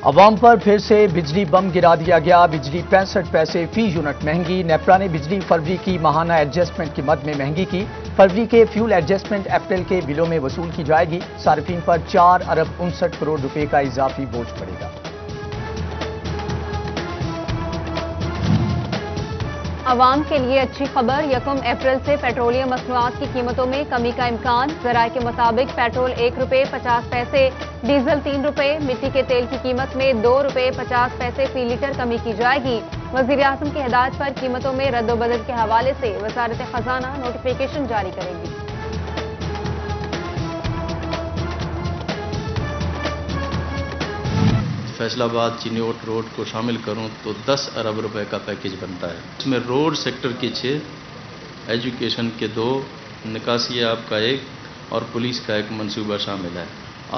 عوام پر پھر سے بجلی بم گرا دیا گیا۔ بجلی 65 پیسے فی یونٹ مہنگی۔ نیپرا نے بجلی فروری کی ماہانہ ایڈجسٹمنٹ کی مد میں مہنگی کی۔ فروری کے فیول ایڈجسٹمنٹ اپریل کے بلوں میں وصول کی جائے گی۔ صارفین پر 4 ارب 59 کروڑ روپے کا اضافی بوجھ پڑے گا۔ عوام کے لیے اچھی خبر، 1 اپریل سے پیٹرولیم مصنوعات کی قیمتوں میں کمی کا امکان۔ ذرائع کے مطابق پیٹرول 1 روپے 50 پیسے، ڈیزل 3 روپے، مٹی کے تیل کی قیمت میں 2 روپے 50 پیسے فی لیٹر کمی کی جائے گی۔ وزیر اعظم کی ہدایت پر قیمتوں میں رد و بدل کے حوالے سے وزارت خزانہ نوٹیفیکیشن جاری کرے گی۔ فیصل آباد چینیوٹ روڈ کو شامل کروں تو 10 ارب روپے کا پیکیج بنتا ہے۔ اس میں روڈ سیکٹر کے 6، ایجوکیشن کے 2، نکاسی آب کا 1 اور پولیس کا 1 منصوبہ شامل ہے۔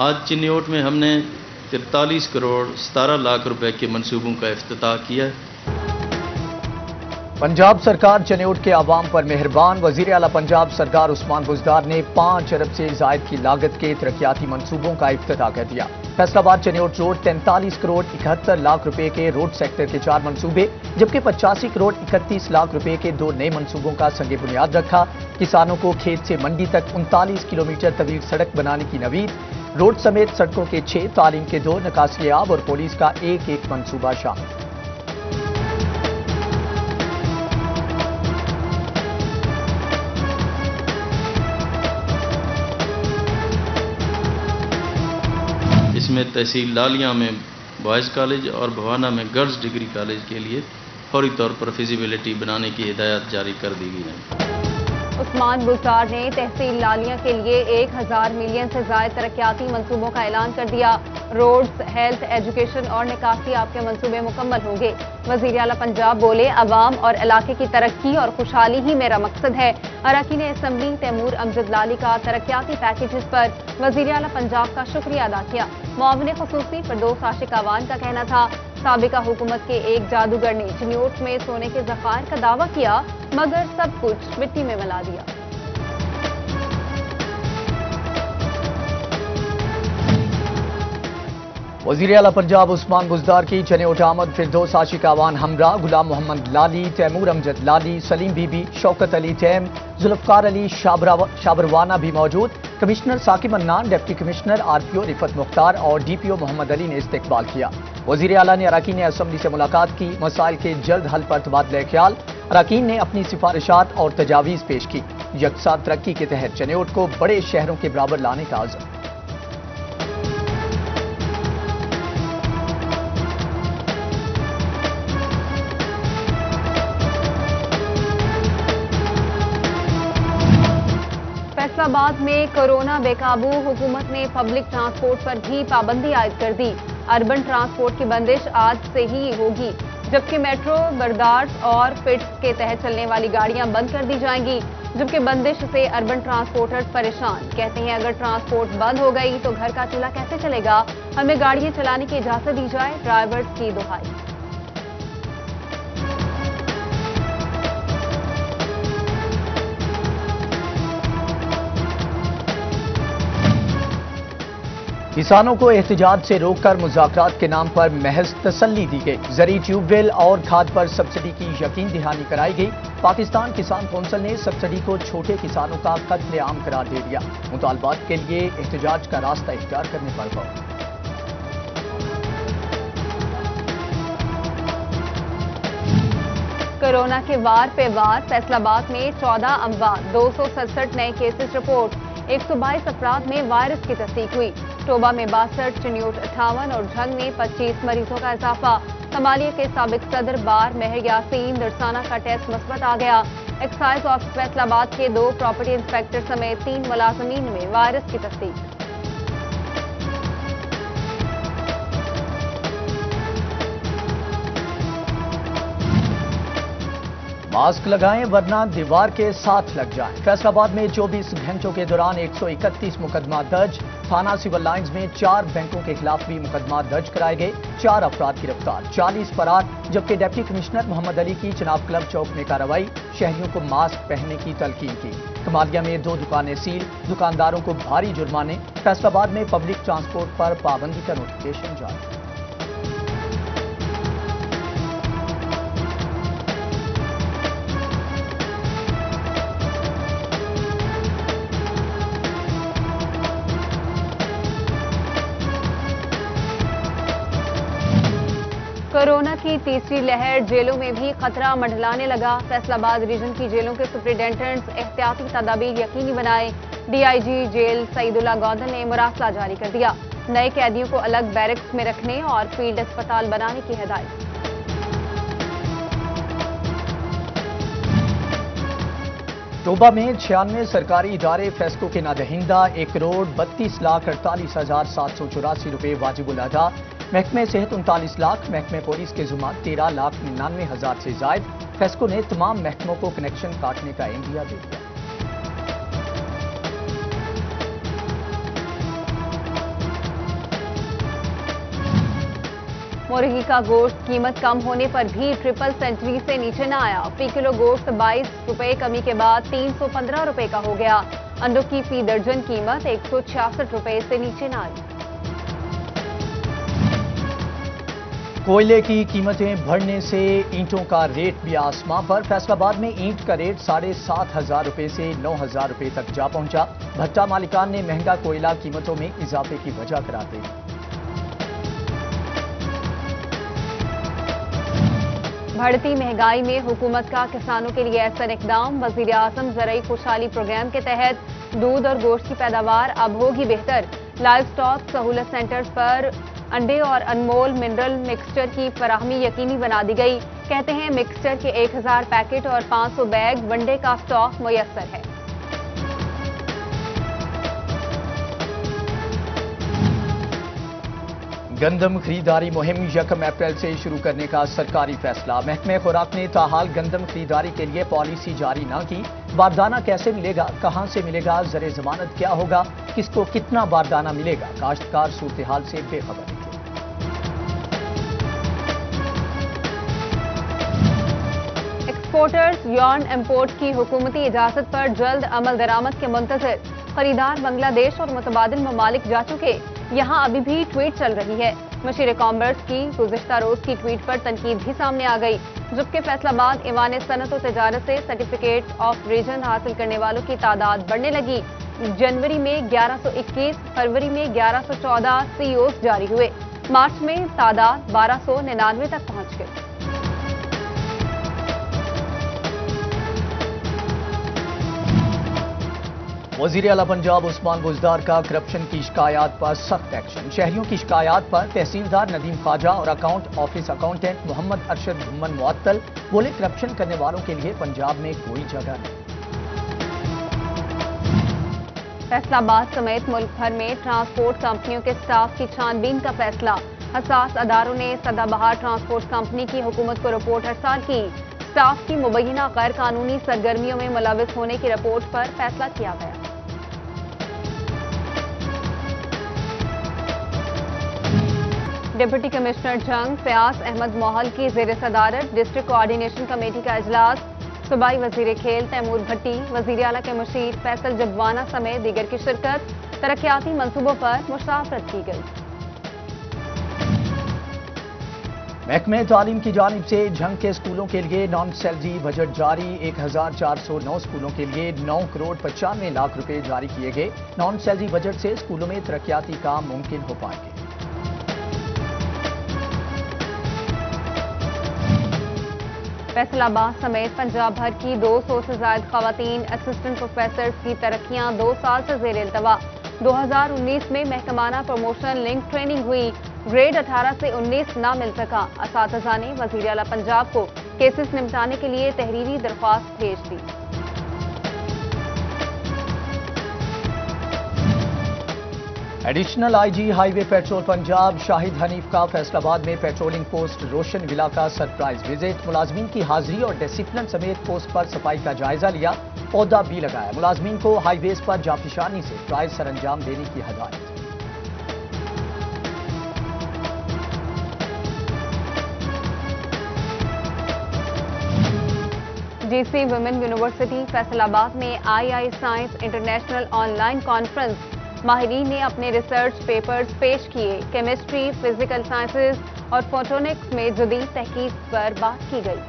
آج چینیوٹ میں ہم نے 43 کروڑ 17 لاکھ روپے کے منصوبوں کا افتتاح کیا ہے۔ پنجاب سرکار چنیوٹ کے عوام پر مہربان۔ وزیر اعلیٰ پنجاب سردار عثمان بزدار نے 5 ارب سے زائد کی لاگت کے ترقیاتی منصوبوں کا افتتاح کر دیا۔ فیصل آباد چنیوٹ روڈ 43 کروڑ 71 لاکھ روپے کے روڈ سیکٹر کے 4 منصوبے، جبکہ 85 کروڑ 31 لاکھ روپے کے 2 نئے منصوبوں کا سنگ بنیاد رکھا۔ کسانوں کو کھیت سے منڈی تک 39 کلومیٹر طویل سڑک بنانے کی نوید۔ روڈ سمیت سڑکوں کے 6، تعلیم کے 2، نکاسی آب اور پولیس کا 1 منصوبہ شامل۔ اس میں تحصیل لالیاں میں بوائز کالج اور بھوانہ میں گرلز ڈگری کالج کے لیے فوری طور پر فیزیبلٹی بنانے کی ہدایات جاری کر دی گئی ہیں۔ عثمان بزدار نے تحصیل لالیاں کے لیے 1000 ملین سے زائد ترقیاتی منصوبوں کا اعلان کر دیا۔ روڈز، ہیلتھ، ایجوکیشن اور نکاسی آب کے منصوبے مکمل ہوں گے۔ وزیر اعلیٰ پنجاب بولے، عوام اور علاقے کی ترقی اور خوشحالی ہی میرا مقصد ہے۔ اراکین اسمبلی تیمور امجد لالی کا ترقیاتی پیکیجز پر وزیر اعلیٰ پنجاب کا شکریہ ادا کیا۔ معاون خصوصی فردوس عاشق اعوان کا کہنا تھا، سابقہ حکومت کے ایک جادوگر نے چنیوٹ میں سونے کے ذخائر کا دعویٰ کیا، مگر سب کچھ مٹی میں ملا دیا۔ وزیر اعلیٰ پنجاب عثمان بزدار کی چنیوٹ آمد۔ فردوس عاشق اعوان ہمراہ، غلام محمد لالی، تیمور امجد لالی، سلیم بی بی، شوکت علی تیم، ذوالفقار علی شابروانہ بھی موجود۔ Commissioner Saqib Mannan, deputy commissioner R P O Riffat Mukhtar اور ڈی پی او محمد علی نے استقبال کیا۔ وزیر اعلیٰ نے اراکین اسمبلی سے ملاقات کی، مسائل کے جلد حل پر تبادلہ خیال۔ اراکین نے اپنی سفارشات اور تجاویز پیش کی۔ یکساں ترقی کے تحت چنیوٹ کو بڑے شہروں کے برابر لانے کا عزم۔ فیصل آباد میں کورونا بے قابو، حکومت نے پبلک ٹرانسپورٹ پر بھی پابندی عائد کر دی۔ اربن ٹرانسپورٹ کی بندش آج سے ہی ہوگی، جبکہ میٹرو، بردارس اور فٹس کے تحت چلنے والی گاڑیاں بند کر دی جائیں گی۔ جبکہ بندش سے اربن ٹرانسپورٹرز پریشان، کہتے ہیں اگر ٹرانسپورٹ بند ہو گئی تو گھر کا چولہا کیسے چلے گا؟ ہمیں گاڑیاں چلانے کی اجازت دی جائے، ڈرائیورز کی دہائی۔ کسانوں کو احتجاج سے روک کر مذاکرات کے نام پر محض تسلی دی گئی۔ زرعی ٹیوب ویل اور کھاد پر سبسڈی کی یقین دہانی کرائی گئی۔ پاکستان کسان کونسل نے سبسڈی کو چھوٹے کسانوں کا قتل عام قرار دے دیا۔ مطالبات کے لیے احتجاج کا راستہ اختیار کرنے پر غور۔ کورونا کے وار پہ وار، فیصل آباد میں 14 اموات، 267 نئے کیسز رپورٹ، 122 افراد میں وائرس کی تصدیق ہوئی۔ ٹوبہ میں 62، چنیوٹ 58 اور جھنگ میں 25 مریضوں کا اضافہ۔ کمالیہ کے سابق صدر بار مہر یاسین درسانہ کا ٹیسٹ مثبت آ گیا۔ ایکسائز آفس فیصل آباد کے 2 پراپرٹی انسپیکٹر سمیت 3 ملازمین میں وائرس کی تصدیق۔ ماسک لگائیں ورنہ دیوار کے ساتھ لگ جائیں۔ فیصل آباد میں 24 گھنٹوں کے دوران 131 مقدمات درج۔ تھانہ سول لائنز میں 4 بینکوں کے خلاف بھی مقدمات درج کرائے گئے۔ 4 افراد گرفتار، 40 فرار، جبکہ ڈپٹی کمشنر محمد علی کی چناب کلب چوک میں کارروائی، شہریوں کو ماسک پہننے کی تلقین کی۔ کمالیہ میں 2 دکانیں سیل، دکانداروں کو بھاری جرمانے۔ فیصل آباد میں پبلک ٹرانسپورٹ پر پابندی کا نوٹیفکیشن جاری۔ कोरोना की तीसरी लहर, जेलों में भी खतरा मंडलाने लगा। फैसलाबाद रीजन की जेलों के सुप्रिंटेंडेंट्स एहतियाती तदाबीर यकीनी बनाए। डीआईजी जेल सईदुल्ला गौदन ने मुरासला जारी कर दिया। नए कैदियों को अलग बैरक्स में रखने और फील्ड अस्पताल बनाने की हिदायत। टोबा में 96 सरकारी इदारे फेस्को के नादहिंदा, 1,32,48,784 रुपए वाजिबुल अदा। महकमे सेहत 39 लाख, महकमे पुलिस के जुम्मा 13,99,000 से जायद। फेस्को ने तमाम महकमों को कनेक्शन काटने का इंडिया दे दिया। मुर्गी का गोश्त कीमत कम होने पर भी ट्रिपल सेंचुरी से नीचे न आया। फी किलो गोश्त 22 रुपए कमी के बाद 315 रुपए का हो गया। अंडों की फी दर्जन कीमत 166 रुपए से नीचे न आई। कोयले की कीमतें बढ़ने से ईंटों का रेट भी आसमां पर। फैसलाबाद में ईंट का रेट 7,500 रुपए से 9,000 रुपए तक जा पहुंचा। भट्टा मालिकान ने महंगा कोयला कीमतों में इजाफे की वजह करार दी। बढ़ती महंगाई में हुकूमत का किसानों के लिए ऐसा इकदाम। वजीर आजम ज़राई खुशहाली प्रोग्राम के तहत दूध और गोश्त की पैदावार अब होगी बेहतर। लाइव स्टॉक सहूलत सेंटर्स पर अंडे और अनमोल मिनरल मिक्सचर की फराहमी यकीनी बना दी गई। कहते हैं मिक्सचर के 1000 पैकेट और 500 बैग वनडे का स्टॉक मुयस्सर है। गंदम खरीदारी मुहिम 1 अप्रैल से शुरू करने का सरकारी फैसला। महकमे खुराक ने ताहाल गंदम खरीदारी के लिए पॉलिसी जारी न की। बारदाना कैसे मिलेगा, कहां से मिलेगा, ज़र जमानत क्या होगा, किसको कितना बारदाना मिलेगा, काश्तकार सूरत हाल से बेखबर निकले। एक्सपोर्टर्स यॉर्न इंपोर्ट की हुकूमती इजाजत पर जल्द अमल दरामद के मुंतजर। खरीदार बांग्लादेश और मुतबादिल ममालिक जा चुके। यहाँ अभी भी ट्वीट चल रही है। मशीर कॉमर्स की गुज़िश्ता रोज की ट्वीट पर तनकीद भी सामने आ गई। जबकि फैसलाबाद ईवान सनत और तजारत से सर्टिफिकेट ऑफ रीजन हासिल करने वालों की तादाद बढ़ने लगी। जनवरी में 1121, फरवरी में 1114 सीओस जारी हुए। मार्च में तादाद 1299 तक पहुंच गई। वजीर आला पंजाब उस्मान बुज़दार का करप्शन की शिकायत पर सख्त एक्शन। शहरियों की शिकायत पर तहसीलदार नदीम ख्वाजा और account office accountant Mohammad Arshad Ghumman मुअत्तल। बोले करप्शन करने वालों के लिए पंजाब में कोई जगह नहीं। फैसलाबाद समेत मुल्क भर में ट्रांसपोर्ट कंपनियों के स्टाफ की छानबीन का फैसला। हसास अदारों ने सदाबहार ट्रांसपोर्ट कंपनी की हुकूमत को रिपोर्ट अरसाल की। स्टाफ की मुबैना गैर कानूनी सरगर्मियों में मुलविस होने की रिपोर्ट पर फैसला किया गया। डिप्टी कमिश्नर जंग फयाज अहमद मोहल की ज़ेर सदारत डिस्ट्रिक्ट कोऑर्डिनेशन कमेटी का इजलास। सूबाई वजीर खेल तैमूर भट्टी, वजीर आला के मुशीर फैसल जबवाना समेत दीगर की शिरकत। तरक्याती मंसूबों पर मुशावरत की गई। महकमे तालीम की जानिब से झंग के स्कूलों के लिए नॉन सैलरी बजट जारी। 1409 स्कूलों के लिए 9 करोड़ 95 लाख रुपए जारी किए गए। नॉन सैलरी बजट से स्कूलों में तरक्याती काम मुमकिन हो पाएंगे। फैसलाबाद समेत पंजाब भर की 200 से ज्यादा खवातीन असिस्टेंट प्रोफेसर की तरक्कियां 2 साल से ज़ेर इल्तवा। 2019 में महकमाना प्रमोशन लिंक ट्रेनिंग हुई। ग्रेड 18 से 19 ना मिल सका। असातिज़ा ने वज़ीर आला पंजाब को केसेस निपटाने के लिए तहरीरी दरख्वास्त भेज दी। Additional IG highway patrol Punjab Shahid Hanif का फैसलाबाद में पेट्रोलिंग पोस्ट रोशन विला का सरप्राइज विजिट। मुलाजमीन की हाजिरी और डिसिप्लिन समेत पोस्ट पर सफाई का जायजा लिया। पौधा भी लगाया। मुलाजमीन को हाईवेज पर जाफिशानी से ट्रायल सरंजाम देने की हिदायत। जीसी वुमेन यूनिवर्सिटी फैसलाबाद में आई साइंस इंटरनेशनल ऑनलाइन कॉन्फ्रेंस। माहिरीन ने अपने रिसर्च पेपर्स पेश किए। केमिस्ट्री, फिजिकल साइंसेज और फोटोनिक्स में जदीद तहकीक पर बात की गई।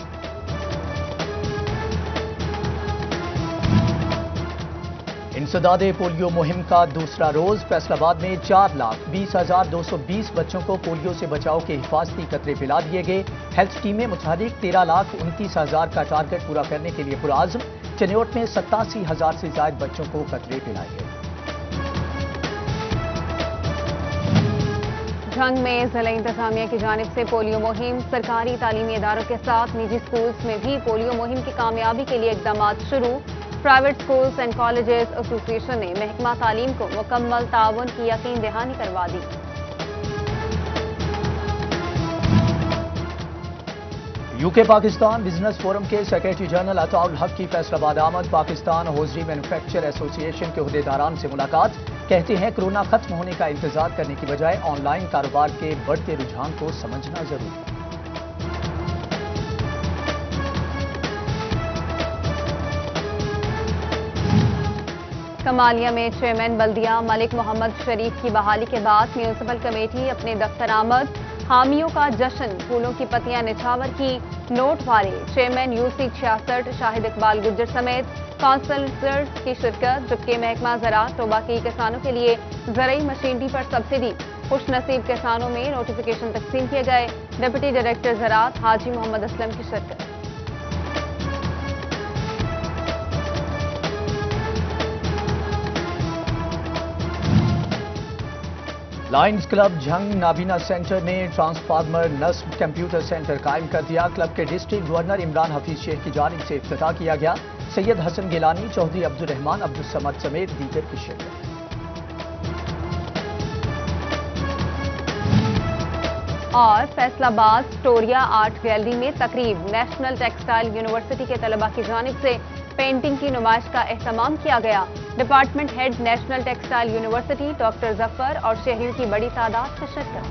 इंसदाद पोलियो मुहिम का दूसरा रोज फैसलाबाद में 4,20,220 बच्चों को पोलियो से बचाव के हिफाजती कतरे पिला दिए गए। हेल्थ टीम में मुताबिक 13,29,000 का टारगेट पूरा करने के लिए पुरआज़म। चनियोट में 87,000 से ज्यादा बच्चों को कतरे पिलाए गए। झंग में जिला इंतजामिया की जानिब से पोलियो मुहिम, सरकारी तालीमी इदारों के साथ निजी स्कूल्स में भी पोलियो मुहिम की कामयाबी के लिए इकदाम शुरू। Private schools and colleges association ने महकमा तालीम को मुकम्मल ताउन की यकीन दहानी करवा दी। यूके पाकिस्तान बिजनेस फोरम के सेक्रेटरी जनरल अताउल हक की फैसलाबाद आमद। पाकिस्तान हौजरी मैन्युफैक्चर एसोसिएशन के अहदेदारान से मुलाकात। कहते हैं कोरोना खत्म होने का इंतजार करने की बजाय ऑनलाइन कारोबार के बढ़ते रुझान को समझना जरूरी है। कमालिया में चेयरमैन बल्दिया मलिक मोहम्मद शरीफ की बहाली के बाद म्यूनसिपल कमेटी अपने दफ्तर आमद। हामियों का जश्न, फूलों की पत्तियां निछावर की, नोट वारे। चेयरमैन यूसी 66 शाहिद इकबाल गुज्जर समेत काउंसलर्स की शिरकत। जबकि महकमा ज़राअत तोबा की किसानों के लिए ज़रई मशीनरी पर सब्सिडी। खुश नसीब किसानों में नोटिफिकेशन तकसीम किए गए। डिप्टी डायरेक्टर ज़राअत हाजी मोहम्मद असलम की शिरकत। लायंस क्लब झंग नाबीना सेंटर ने ट्रांसफार्मर नस्ब कंप्यूटर सेंटर कायम कर दिया। क्लब के डिस्ट्रिक्ट गवर्नर इमरान हफीज शेख की जानिब से इफ्तिताह किया गया। सैयद हसन गिलानी, चौधरी अब्दुल रहमान, अब्दुल समद समेत दीगर की शिरकत। और फैसलाबाद स्टोरिया आर्ट गैलरी में तकरीब। नेशनल टेक्सटाइल यूनिवर्सिटी के तलबा की जानिब से पेंटिंग की नुमाइश का एहतमाम किया गया। Department head national textile university doctor Zafar और शहरियों की बड़ी तादाद में शिरकत।